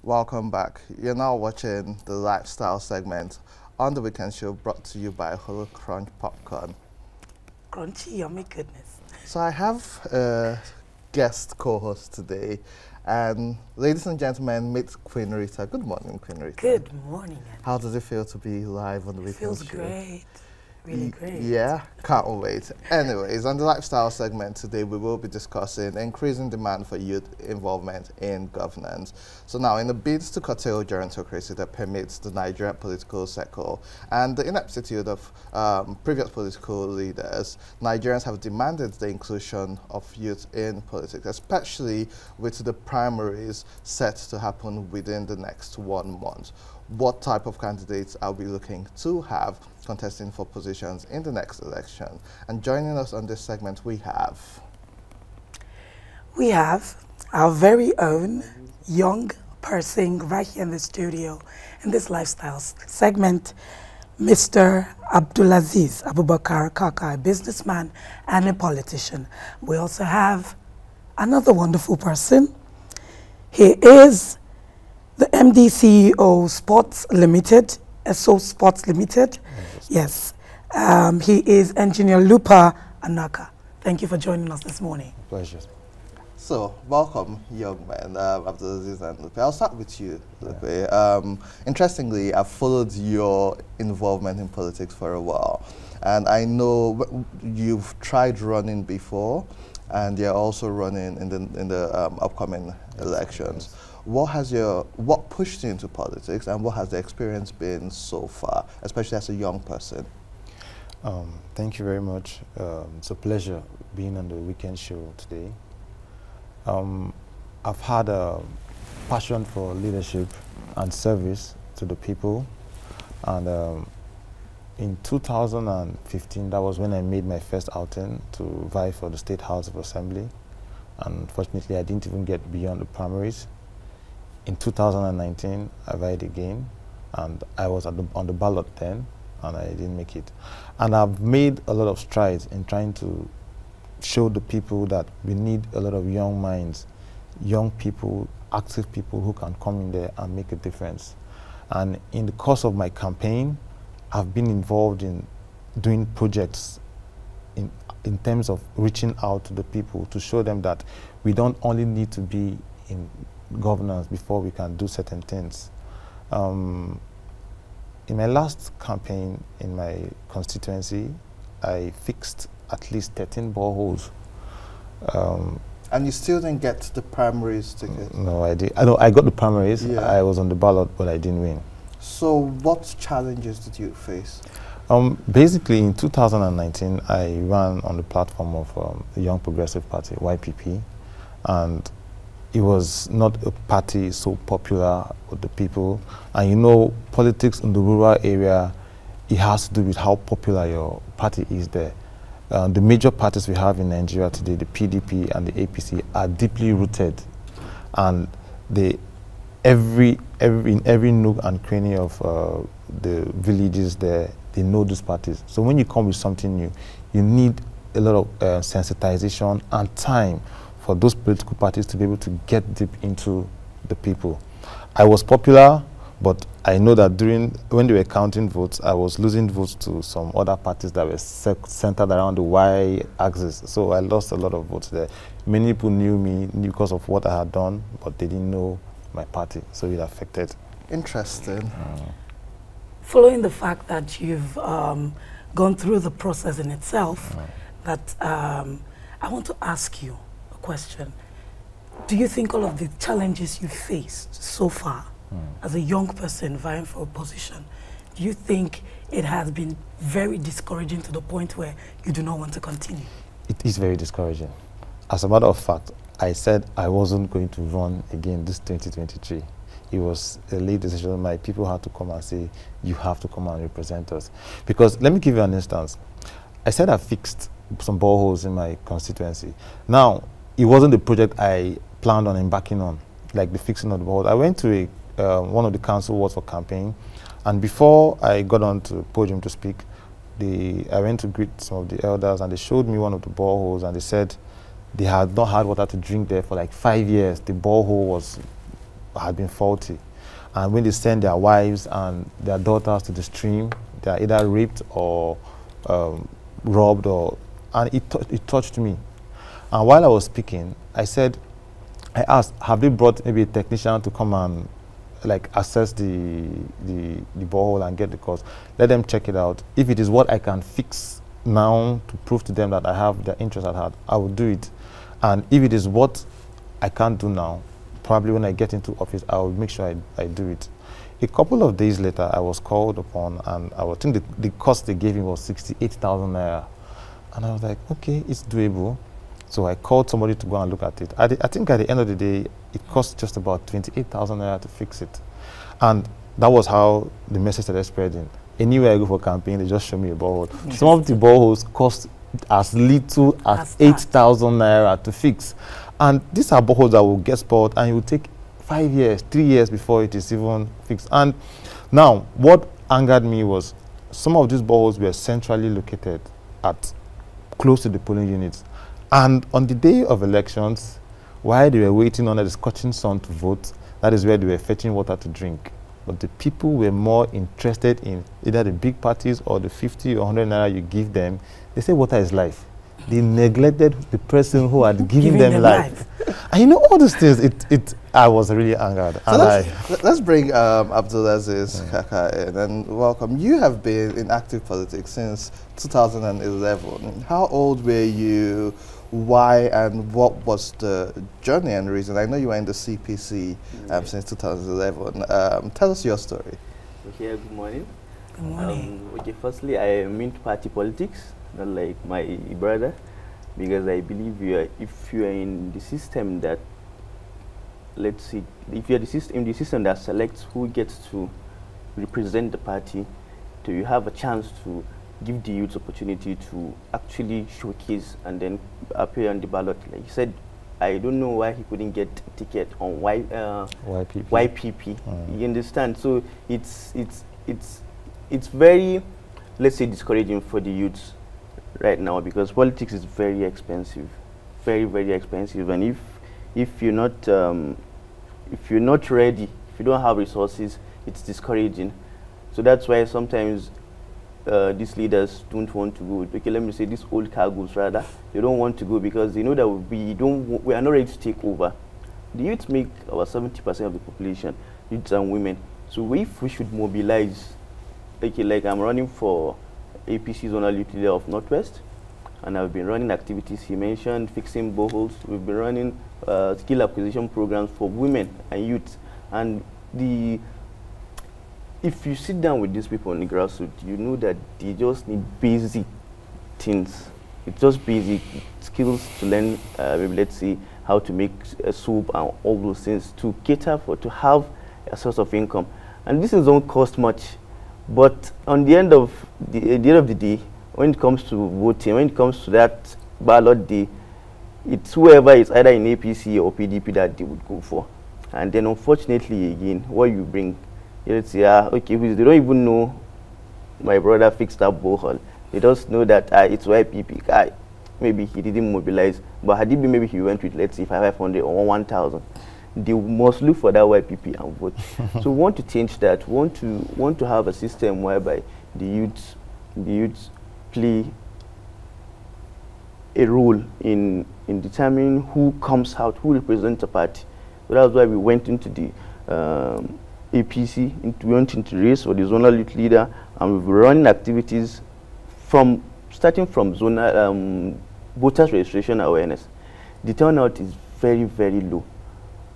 Welcome back. You're now watching the lifestyle segment on the weekend show brought to you by Holo Crunch Popcorn. Crunchy, yummy goodness. So I have a guest co-host today, and ladies and gentlemen, meet Queen Rita. Good morning, Queen Rita. Good morning. How does it feel to be live on the weekend Feels show? great. Really great. Yeah, can't wait. Anyways, on the lifestyle segment today, we will be discussing increasing demand for youth involvement in governance. So now, in the bids to curtail gerontocracy that permeates the Nigerian political circle and the ineptitude of previous political leaders, Nigerians have demanded the inclusion of youth in politics, especially with the primaries set to happen within the next 1 month. What type of candidates are we looking to have contesting for positions in the next election? And joining us on this segment, we have our very own young person right here in the studio in this lifestyle segment, Mr. Abdulaziz Abubakar Kaka, a businessman and a politician. We also have another wonderful person. He is the MD CEO Sports Limited, SO Sports Limited. Yes. He is Engineer Lupa Anaka. Thank you for joining us this morning. Pleasure. So, welcome, young man, Abdulaziz and Lupe. I'll start with you, Lupe. Yeah. Interestingly, I've followed your involvement in politics for a while, and I know you've tried running before, and you're also running in the upcoming elections. Yes. What pushed you into politics, and what has the experience been so far, especially as a young person? Thank you very much. It's a pleasure being on the weekend show today. I've had a passion for leadership and service to the people, and in 2015, that was when I made my first outing to vie for the State House of Assembly. Unfortunately, I didn't even get beyond the primaries. In 2019, I vied again, and I was on the ballot then, and I didn't make it. And I've made a lot of strides in trying to show the people that we need a lot of young minds, young people, active people who can come in there and make a difference. And in the course of my campaign, I've been involved in doing projects in terms of reaching out to the people to show them that we don't only need to be in governance before we can do certain things. In my last campaign in my constituency, I fixed at least 13 boreholes. And you still didn't get the primaries ticket? No, I did. I got the primaries. Yeah. I was on the ballot, but I didn't win. So what challenges did you face? Basically, in 2019, I ran on the platform of the Young Progressive Party, YPP, and it was not a party so popular with the people. And you know, politics in the rural area, it has to do with how popular your party is there. The major parties we have in Nigeria today, the PDP and the APC, are deeply rooted, and in every nook and cranny of the villages there, they know these parties. So when you come with something new, you need a lot of sensitization and time for those political parties to be able to get deep into the people. I was popular, but I know that when they were counting votes, I was losing votes to some other parties that were centered around the Y-axis. So I lost a lot of votes there. Many people knew me because of what I had done, but they didn't know my party, so it affected. Interesting. Following the fact that you've gone through the process in itself, that I want to ask you a question. Do you think all of the challenges you faced so far as a young person vying for a position, do you think it has been very discouraging to the point where you do not want to continue? It is very discouraging. As a matter of fact, I said I wasn't going to run again this 2023. It was a late decision. My people had to come and say, you have to come and represent us. Because let me give you an instance. I said I fixed some boreholes in my constituency. Now, it wasn't the project I planned on embarking on, like the fixing of the boreholes. I went to one of the council wards for campaign, and before I got on to the podium to speak, I went to greet some of the elders, and they showed me one of the boreholes, and they said they had not had water to drink there for like 5 years. The borehole was had been faulty. And when they send their wives and their daughters to the stream, they are either raped or robbed, and it touched me. And while I was speaking, I asked, have they brought maybe a technician to come and like assess the borehole and get the cost? Let them check it out. If it is what I can fix now to prove to them that I have the interest at heart, I will do it. And if it is what I can't do now, probably when I get into office, I will make sure I do it. A couple of days later, I was called upon, and I think the cost they gave me was 68,000 naira. And I was like, okay, it's doable. So I called somebody to go and look at it. I think at the end of the day, it cost just about 28,000 naira to fix it. And that was how the message started spreading. Anywhere I go for campaign, they just show me a borehole. Yes. Some of the boreholes cost as little as 8,000 naira to fix. And these are boreholes that will get spoiled, and it will take 5 years, 3 years before it is even fixed. And now, what angered me was some of these boreholes were centrally located at close to the polling units. And on the day of elections, while they were waiting under the scorching sun to vote, that is where they were fetching water to drink. But the people were more interested in either the big parties or the 50 or 100 naira you give them. They say water is life. They neglected the person who had given them life. And you know, all these things, I was really angered. So let's bring Abdulaziz Kaka in, and welcome. You have been in active politics since 2011. How old were you? Why and what was the journey and reason? I know you were in the CPC since 2011. Tell us your story. Okay, good morning. Good morning. Okay, firstly, I am into party politics, not like my brother, because I believe if you are in the system that, let's see, if you are in the system that selects who gets to represent the party, do you have a chance to give the youth opportunity to actually showcase and then appear on the ballot. Like you said, I don't know why he couldn't get a ticket on YPP. You understand? So it's very, let's say, discouraging for the youths right now, because politics is very expensive, very, very expensive. And if you're not ready, if you don't have resources, it's discouraging. So that's why sometimes these leaders don't want to go. Okay, let me say these old cargoes rather. They don't want to go because they know that we are not ready to take over. The youth make about 70% of the population, youths and women. So if we should mobilize, okay, like I'm running for APC zonal youth leader of Northwest, and I've been running activities he mentioned, fixing boreholes. We've been running skill acquisition programs for women and youth. And if you sit down with these people on the grassroots, you know that they just need basic things. It's just basic skills to learn, maybe let's say how to make a soup and all those things to cater for, to have a source of income. And this don't cost much, but on the end of the day, when it comes to voting, when it comes to that ballot day, it's whoever is either in APC or PDP that they would go for. And then unfortunately again, what you bring, let's say, okay, they don't even know my brother fixed that borehole. They just know that it's YPP guy. Maybe he didn't mobilize, but had it been maybe he went with, let's say, 500 or 1,000, they must look for that YPP and vote. So we want to change that. We want to have a system whereby the youths play a role in determining who comes out, who represents a party. So that's why we went into the APC, we went into the race for the zonal youth leader, and we've been running activities starting from zonal voters registration awareness. The turnout is very, very low.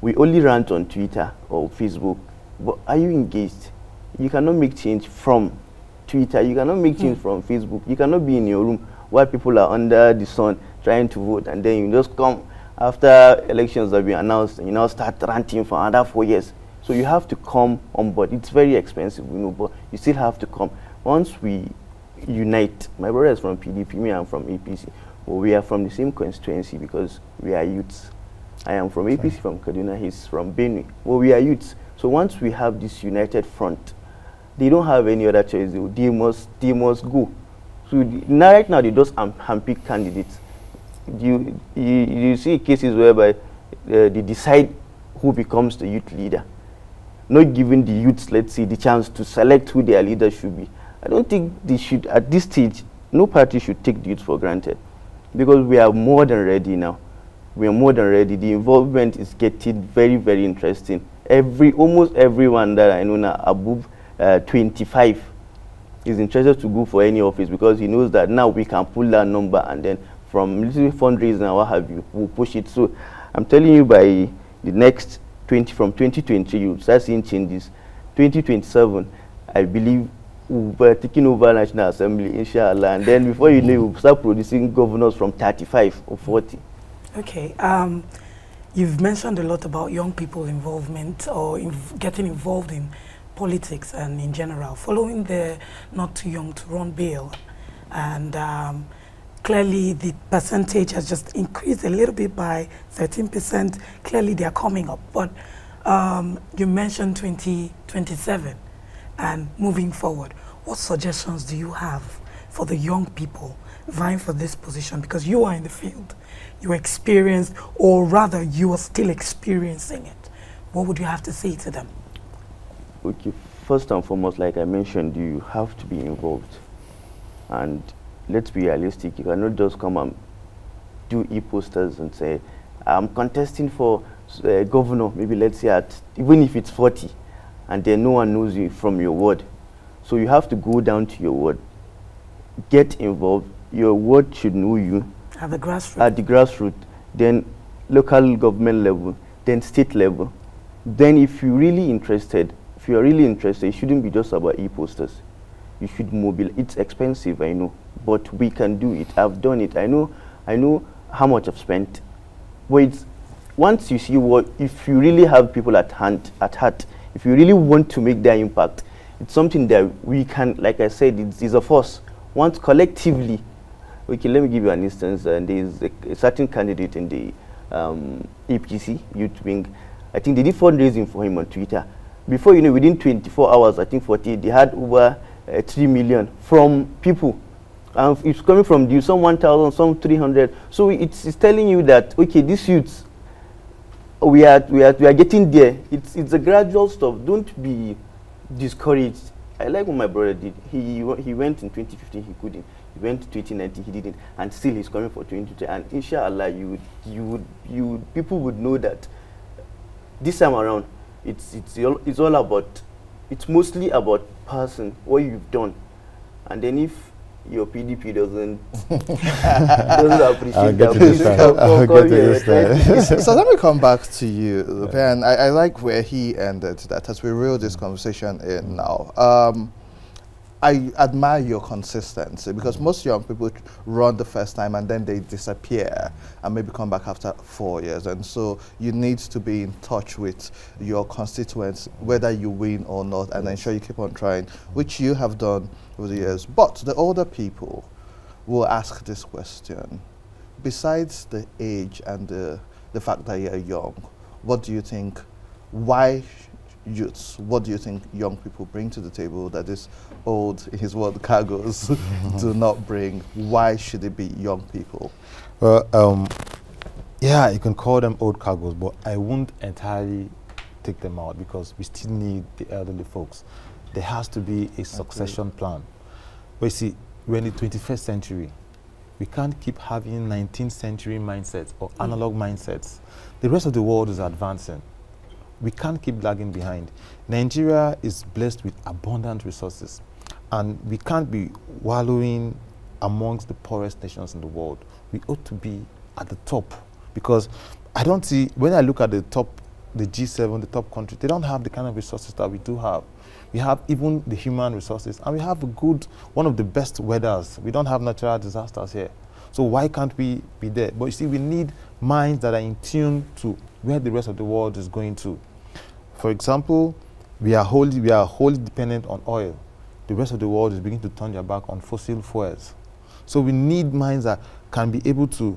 We only rant on Twitter or Facebook, but are you engaged? You cannot make change from Twitter, you cannot make change from Facebook, you cannot be in your room while people are under the sun trying to vote, and then you just come after elections have been announced and you now start ranting for another 4 years. So you have to come on board. It's very expensive, you know, but you still have to come. Once we unite, my brother is from PDP, me I'm from APC, but we are from the same constituency because we are youths. I am from APC from Kaduna, he's from Benue, but we are youths. So once we have this united front, they don't have any other choice. They must go. So right now they just handpick candidates. You see cases whereby they decide who becomes the youth leader, not giving the youths, let's say, the chance to select who their leader should be. I don't think they should, at this stage, no party should take the youth for granted, because we are more than ready now. We are more than ready. The involvement is getting very, very interesting. Almost everyone that I know now above 25 is interested to go for any office, because he knows that now we can pull that number, and then from little fundraising and what have you, we'll push it. So I'm telling you, by the next from 2020, you'll start seeing changes. 2027, I believe we're taking over National Assembly, inshallah, and then before you know, we'll start producing governors from 35 or 40. Okay. You've mentioned a lot about young people involvement or getting involved in politics and in general, following the Not Too Young to Run bill, and clearly the percentage has just increased a little bit by 13%. Clearly they are coming up, but you mentioned 2027 and moving forward. What suggestions do you have for the young people vying for this position? Because you are in the field, you are experienced, or rather you are still experiencing it. What would you have to say to them? Okay, first and foremost, like I mentioned, you have to be involved. And let's be realistic, you cannot just come and do e-posters and say, I'm contesting for governor, maybe let's say even if it's 40, and then no one knows you from your ward. So you have to go down to your ward, get involved. Your ward should know you. At the grassroots. At the grassroots, then local government level, then state level. Then if you're really interested, it shouldn't be just about e-posters. You should mobilize. It's expensive, I know, but we can do it. I've done it. I know how much I've spent. But it's, once you see if you really have people at heart, if you really want to make their impact, it's something that we can, like I said, it's a force. Once collectively, okay, let me give you an instance. And there's a certain candidate in the APC youth wing. I think they did fundraising for him on Twitter. Before you know, within 24 hours, I think 48, they had over 3 million from people. It's coming from you, some 1,000, some 300. So it's telling you that, okay, these youths, we are getting there. It's a gradual stuff. Don't be discouraged. I like what my brother did. He went in 2015, he couldn't. He went to 2019, he didn't, and still he's coming for 2020. And inshallah, people would know that this time around, it's all about, it's mostly about person, what you've done, and then if your PDP doesn't appreciate that. So let me come back to you, Ben. I like where he ended that as we reel this conversation in now. I admire your consistency, because most young people run the first time and then they disappear and maybe come back after 4 years. And so you need to be in touch with your constituents, whether you win or not, and ensure you keep on trying, which you have done over the years. But the older people will ask this question. Besides the age and the fact that you're young, what do you think, why youths, what do you think young people bring to the table that this old, in his word, cargos do not bring? Why should it be young people? Well, yeah, you can call them old cargos, but I won't entirely take them out, because we still need the elderly folks. There has to be a succession plan. But you see, we're in the 21st century. We can't keep having 19th century mindsets or analog mindsets. The rest of the world is advancing. We can't keep lagging behind. Nigeria is blessed with abundant resources, and we can't be wallowing amongst the poorest nations in the world. We ought to be at the top, because I don't see, when I look at the top, the G7, the top countries, they don't have the kind of resources that we do have. We have even the human resources, and we have a good, one of the best weathers. We don't have natural disasters here. So why can't we be there? But you see, we need minds that are in tune to where the rest of the world is going to. For example, we are wholly dependent on oil. The rest of the world is beginning to turn their back on fossil fuels. So we need minds that can be able to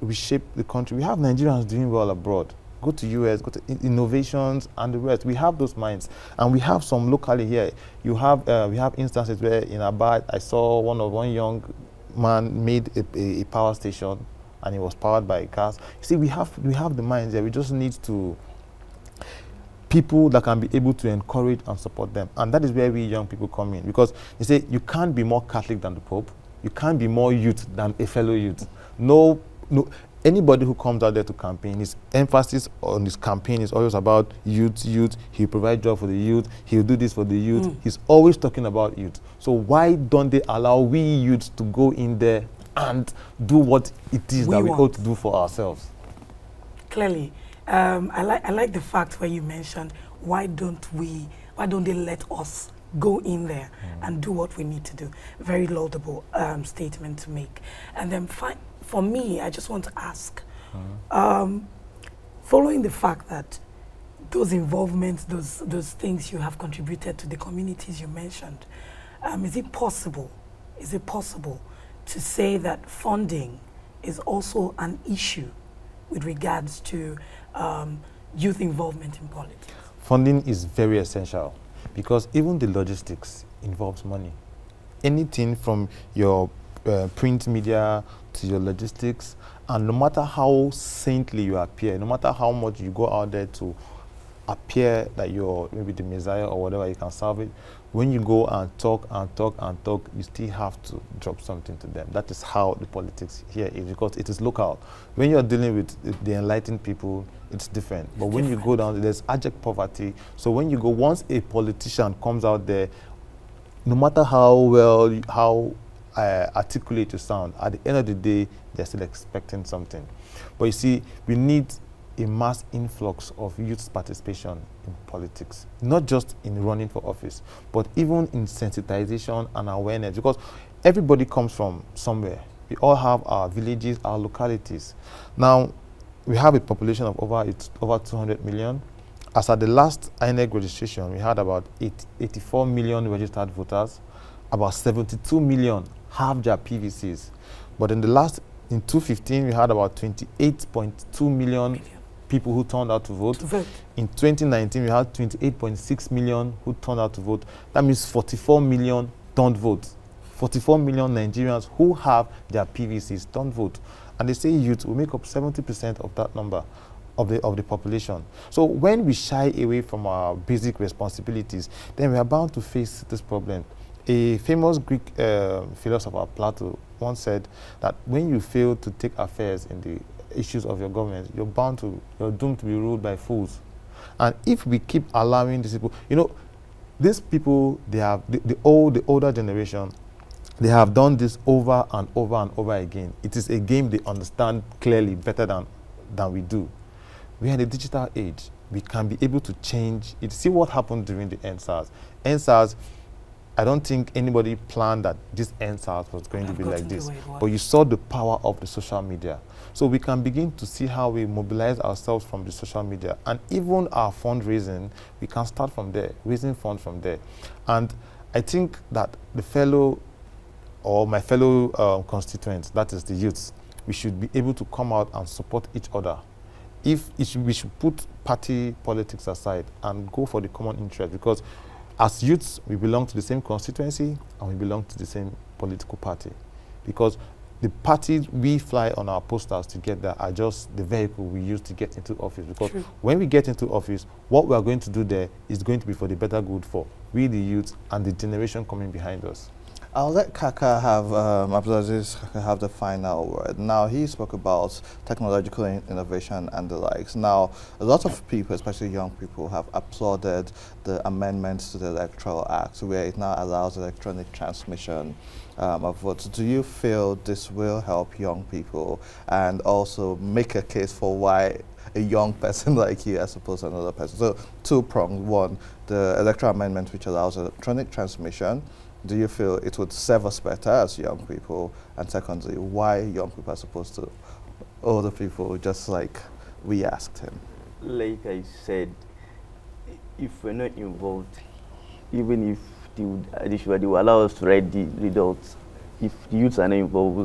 reshape the country. We have Nigerians doing well abroad. Go to US, go to innovations and the rest. We have those minds, and we have some locally here. We have instances where in Abad, I saw one young man made a power station and it was powered by gas. See, we have the minds there. We just need to people that can be able to encourage and support them, and that is where we young people come in. Because you say you can't be more Catholic than the Pope, you can't be more youth than a fellow youth. No. Anybody who comes out there to campaign, his emphasis on his campaign is always about youth. He'll provide job for the youth. He'll do this for the youth. He's always talking about youth. So why don't they allow we youth to go in there and do what it is that we ought to do for ourselves? Clearly, I like the fact where you mentioned why don't they let us go in there and do what we need to do. Very laudable statement to make. And then for me, I just want to ask, following the fact that those involvements, those things you have contributed to the communities you mentioned, is it possible to say that funding is also an issue with regards to youth involvement in politics? Funding is very essential because even the logistics involves money. Anything from your print media to your logistics, and no matter how saintly you appear, no matter how much you go out there to appear that you're maybe the Messiah or whatever, you can solve it. When you go and talk, you still have to drop something to them. That is how the politics here is, because it is local. When you're dealing with the enlightened people, it's different. But when you go down, there's abject poverty. So when you go, once a politician comes out there, no matter how articulate you sound, at the end of the day, they're still expecting something. But you see, we need a mass influx of youth participation in politics, not just in running for office, but even in sensitization and awareness, because everybody comes from somewhere. We all have our villages, our localities. Now, we have a population of over 200 million. As at the last INEC registration, we had about 84 million registered voters. About 72 million have their PVCs. But in 2015, we had about 28.2 million people who turned out to vote. In 2019, we had 28.6 million who turned out to vote. That means 44 million don't vote. 44 million Nigerians who have their PVCs don't vote. And they say youth will make up 70% of that number of the population. So when we shy away from our basic responsibilities, then we are bound to face this problem. A famous Greek philosopher, Plato, once said that when you fail to take affairs in the issues of your government, you're doomed to be ruled by fools. And if we keep allowing these people, these people, they have the older generation, they have done this over and over and over again. It is a game they understand clearly better than we do. We are in a digital age. We can be able to change it. See what happened during the NSAS. NSAS, I don't think anybody planned that this NSAS was going to be like this. But you saw the power of the social media. So we can begin to see how we mobilize ourselves from the social media. And even our fundraising, we can start from there, raising funds from there. And I think that my fellow constituents, that is the youths, we should be able to come out and support each other. We should put party politics aside and go for the common interest, because as youths, we belong to the same constituency and we belong to the same political party. Because the parties we fly on our posters together are just the vehicle we use to get into office. Because when we get into office, what we are going to do there is going to be for the better good for we, the youth, and the generation coming behind us. I'll let Kaka have, Abdulaziz have the final word. Now, he spoke about technological innovation and the likes. Now, a lot of people, especially young people, have applauded the amendments to the Electoral Act, where it now allows electronic transmission of votes. Do you feel this will help young people and also make a case for why a young person like you as opposed to another person? So, two-pronged. One, the electoral amendment which allows electronic transmission. Do you feel it would serve us better as young people? And secondly, why young people as opposed to older people, just like we asked him? Like I said, if we're not involved, even if they will allow us to write the results, if the youths are not involved,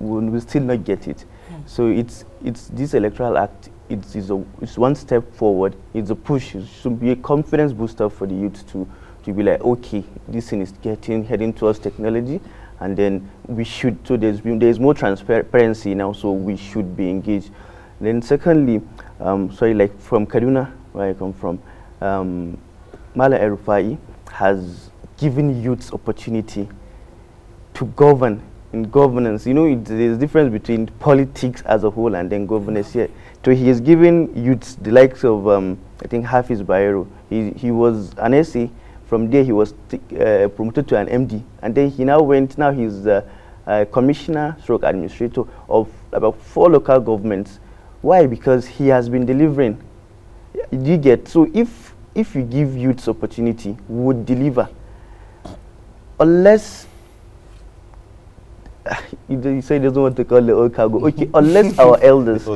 we'll still not get it. So it's this electoral act, it's one step forward, it's a push, it should be a confidence booster for the youth to be like, okay, this thing is heading towards technology, and then we should, so there's more transparency now, so we should be engaged. Then secondly, sorry, like from Kaduna, where I come from, Mala Erufai has given youths opportunity to govern. In governance, you know, there's a difference between politics as a whole and then governance here. So he has given youths the likes of, I think, Hafiz Bayero. He was an SA. From there, he was promoted to an MD. And then he now he's commissioner stroke administrator of about 4 local governments. Why? Because he has been delivering. You get, so if you give youths opportunity, we would deliver. Unless you say he doesn't want to call the old cargo. Okay, unless our elders,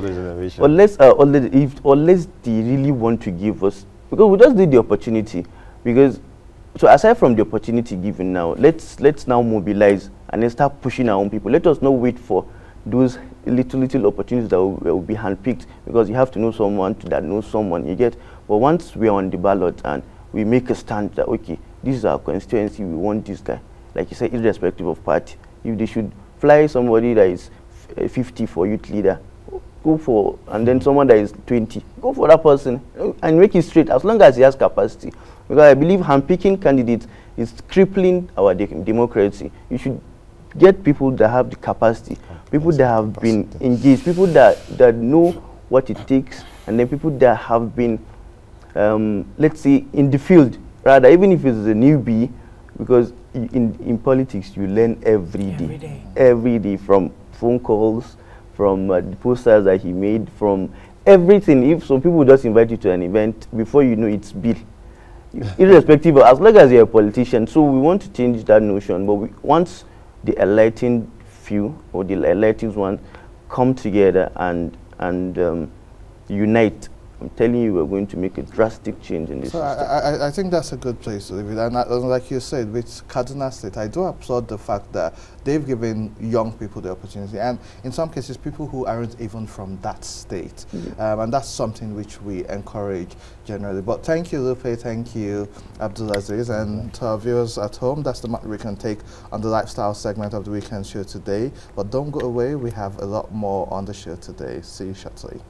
unless they really want to give us, because we just need the opportunity. Because so aside from the opportunity given now, let's now mobilize and then start pushing our own people. Let us not wait for those little opportunities that will be handpicked, because you have to know someone that knows someone. You get, but once we are on the ballot and we make a stand that okay, this is our constituency, we want this guy, like you said, irrespective of party. If they should fly somebody that is 50 for youth leader, go for, and then someone that is 20, go for that person and make it straight, as long as he has capacity. Because I believe handpicking candidates is crippling our democracy. You should get people that have the capacity, people that have been engaged, people that know what it takes, and then people that have been, let's say, in the field, rather, even if it's a newbie, because in politics you learn every day, from phone calls, from the posters that he made, from everything. If some people just invite you to an event, before you know it's bill, irrespective of, as long as you're a politician. So we want to change that notion, but once the enlightened few or the enlightened ones come together and unite, I'm telling you, we're going to make a drastic change in this system. I think that's a good place to leave it. And like you said, with Kaduna State, I do applaud the fact that they've given young people the opportunity, and in some cases, people who aren't even from that state. And that's something which we encourage generally. But thank you, Lupe. Thank you, Abdulaziz. And to our viewers at home, that's the much we can take on the lifestyle segment of the weekend show today. But don't go away. We have a lot more on the show today. See you shortly.